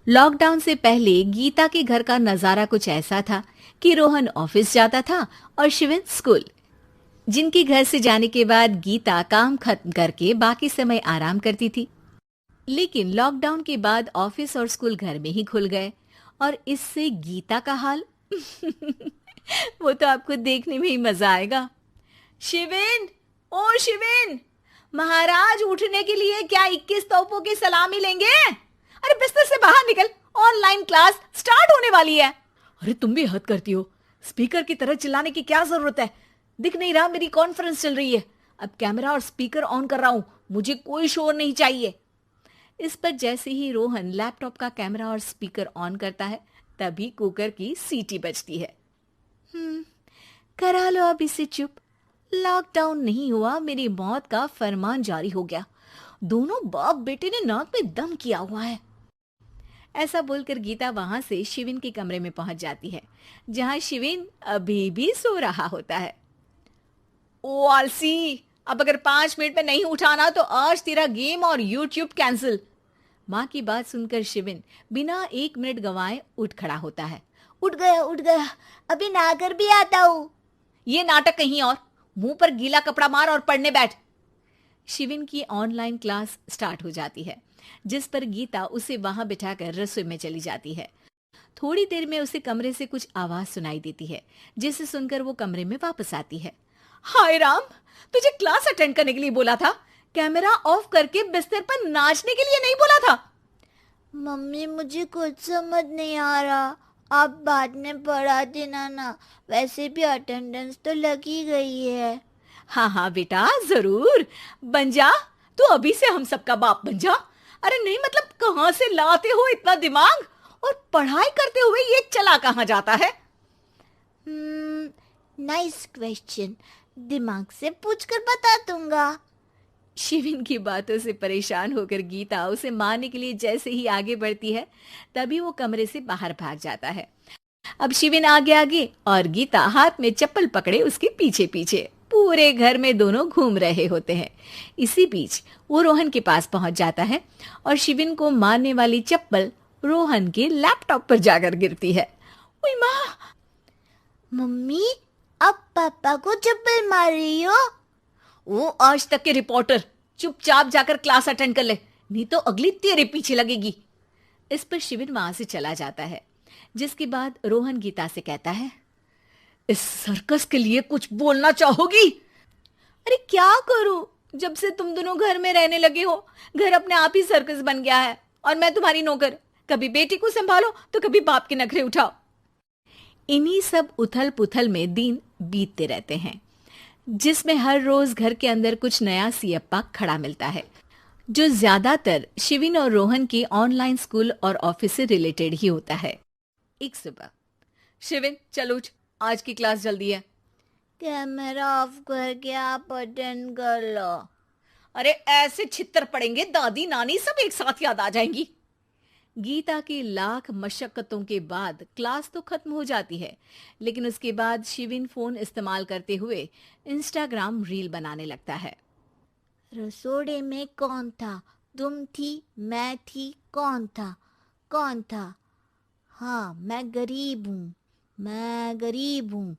Lockdown से पहले गीता के घर का नजारा कुछ ऐसा था कि रोहन ऑफिस जाता था और शिविन स्कूल। जिनके घर से जाने के बाद गीता काम खत्म करके बाकी समय आराम करती थी। लेकिन लॉकडाउन के बाद ऑफिस और स्कूल घर में ही खुल गए और इससे गीता का हाल वो तो आपको देखने में ही मजा आएगा। शिविन, ओ शिविन, महाराज उठने के लिए क्या 21 तोपों की सलामी लेंगे? अरे बिस्तर से बाहर निकल, ऑनलाइन क्लास स्टार्ट होने वाली है। अरे तुम भी हद करती हो, स्पीकर की तरह चिल्लाने की क्या जरूरत है? दिख नहीं रहा मेरी कॉन्फ्रेंस चल रही है। अब कैमरा और स्पीकर ऑन कर रहा हूं, मुझे कोई शोर नहीं चाहिए। इस पर जैसे ही रोहन लैपटॉप का कैमरा और स्पीकर ऑन करता है तभी कुकर की सीटी बजती है। करा लो अब इसे चुप। लॉकडाउन नहीं हुआ, मेरी मौत का फरमान जारी हो गया। दोनों बाप बेटे ने नाक में दम किया हुआ है। ऐसा बोलकर गीता वहां से शिविन के कमरे में पहुंच जाती है, जहां शिविन अभी भी सो रहा होता है। ओ आलसी, अब अगर 5 मिनट में नहीं उठाना तो आज तेरा गेम और यूट्यूब कैंसिल। माँ की बात सुनकर शिविन बिना 1 मिनट गंवाए उठ खड़ा होता है। उठ गया, अभी नहाकर भी आता हूँ। ये नाटक कहीं और, मुंह पर गीला कपड़ा मार और पढ़ने बैठ। शिविन की ऑनलाइन क्लास स्टार्ट हो जाती है, जिस पर गीता उसे वहां बिठाकर रसोई में चली जाती है। थोड़ी देर में उसे कमरे से कुछ आवाज सुनाई देती है, जिसे सुनकर वो कमरे में वापस आती है। हाय राम, तुझे क्लास अटेंड करने के लिए बोला था, कैमरा ऑफ करके बिस्तर पर नाचने के लिए नहीं बोला था। मम्मी मुझे कुछ समझ नहीं आ रहा, आप बाद में पढ़ा देना ना, वैसे भी अटेंडेंस तो लगी गई है। हाँ हाँ बेटा, जरूर बन जा, तू अभी से हम सबका बाप बन जा। अरे नहीं मतलब कहाँ से लाते हो इतना दिमाग, और पढ़ाई करते हुए ये चला कहाँ जाता है? नाइस क्वेश्चन, दिमाग से पूछकर बता दूंगा। शिविन की बातों से परेशान होकर गीता उसे मारने के लिए जैसे ही आगे बढ़ती है तभी वो कमरे से बाहर भाग जाता है। अब शिविन आगे आगे और गीता हाथ में चप्पल पकड़े उसके पीछे पीछे पूरे घर में दोनों घूम रहे होते हैं। इसी बीच वो रोहन के पास पहुंच जाता है और शिविन को मारने वाली चप्पल रोहन के लैपटॉप पर जाकर गिरती है। ओए माँ! मम्मी, अब पापा को चप्पल मार रही हो? वो आज तक के रिपोर्टर, चुपचाप जाकर क्लास अटेंड कर ले, नहीं तो अगली तेरे पीछे लगेगी। इस पर शिविन वहां से चला जाता है, जिसके बाद रोहन गीता से कहता है, इस सर्कस के लिए कुछ बोलना चाहोगी? अरे क्या करूं, जब से तुम दोनों घर में रहने लगे हो, घर अपने आप ही सर्कस बन गया है और मैं तुम्हारी नौकर। कभी बेटी को संभालो तो कभी बाप के नखरे उठाओ। इन्हीं सब उथल पुथल में दिन बीतते रहते हैं, जिसमें हर रोज घर के अंदर कुछ नया सियप्पा खड़ा मिलता है, जो ज्यादातर शिविन और रोहन के ऑनलाइन स्कूल और ऑफिस से रिलेटेड ही होता है। एक सुबह, शिविन चल उठ, आज की क्लास जल्दी है। कैमरा ऑफ करके आप अटेंड कर लो। अरे ऐसे छित्तर पड़ेंगे, दादी नानी सब एक साथ याद आ जाएंगी। गीता की लाख मशक्कतों के बाद क्लास तो खत्म हो जाती है, लेकिन उसके बाद शिविन फोन इस्तेमाल करते हुए इंस्टाग्राम रील बनाने लगता है। रसोड़े में कौन था? तुम थी, मैं थी, कौन था? कौन था? हाँ, मैं गरीब हूँ।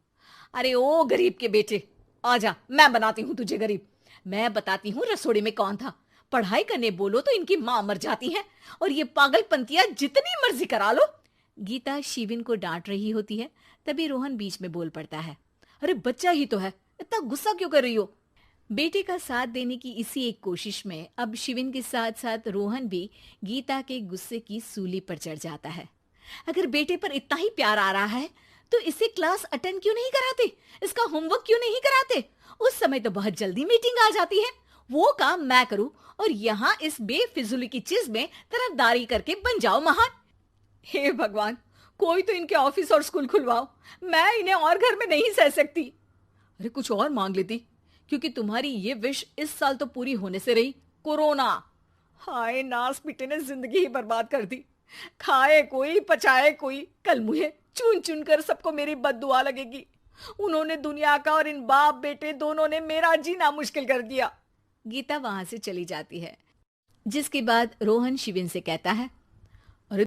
अरे ओ गरीब के बेटे, आजा, मैं बनाती हूँ तुझे गरीब। मैं बताती हूँ रसोड़े में कौन था। पढ़ाई करने बोलो तो इनकी माँ मर जाती है, और ये पागलपंतियां जितनी मर्जी करा लो। गीता शिविन को डांट रही होती है, तभी रोहन बीच में बोल पड़ता है। अरे बच्चा ही तो है, इतना गुस्सा क्यों कर रही हो? बेटे का साथ देने की इसी एक कोशिश में अब शिविन के साथ साथ रोहन भी गीता के गुस्से की सूली पर चढ़ जाता है। अगर बेटे पर इतना ही प्यार आ रहा है तो इसे क्लास अटेंड क्यों नहीं कराते, इसका होमवर्क क्यों नहीं कराते? उस समय तो बहुत जल्दी मीटिंग आ जाती है, वो काम मैं करूं और यहाँ इस बेफिजुली की चीज में तरफदारी करके बन जाओ महान। हे भगवान, कोई तो इनके ऑफिस और स्कूल खुलवाओ, मैं इन्हें और घर में नहीं सह सकती। अरे कुछ और मांग लेती, क्योंकि तुम्हारी ये विश इस साल तो पूरी होने से रही, कोरोना। हाय नास बेटे ने जिंदगी ही बर्बाद कर दी। खाए कोई पचाए कोई, कल मुझे चुन चुन कर सबको मेरी बद्दुआ लगेगी। उन्होंने दुनिया का और इन बाप बेटे दोनों ने मेरा जीना मुश्किल कर दिया। गीता वहां से चली जाती है, जिसके बाद रोहन शिविन से कहता है,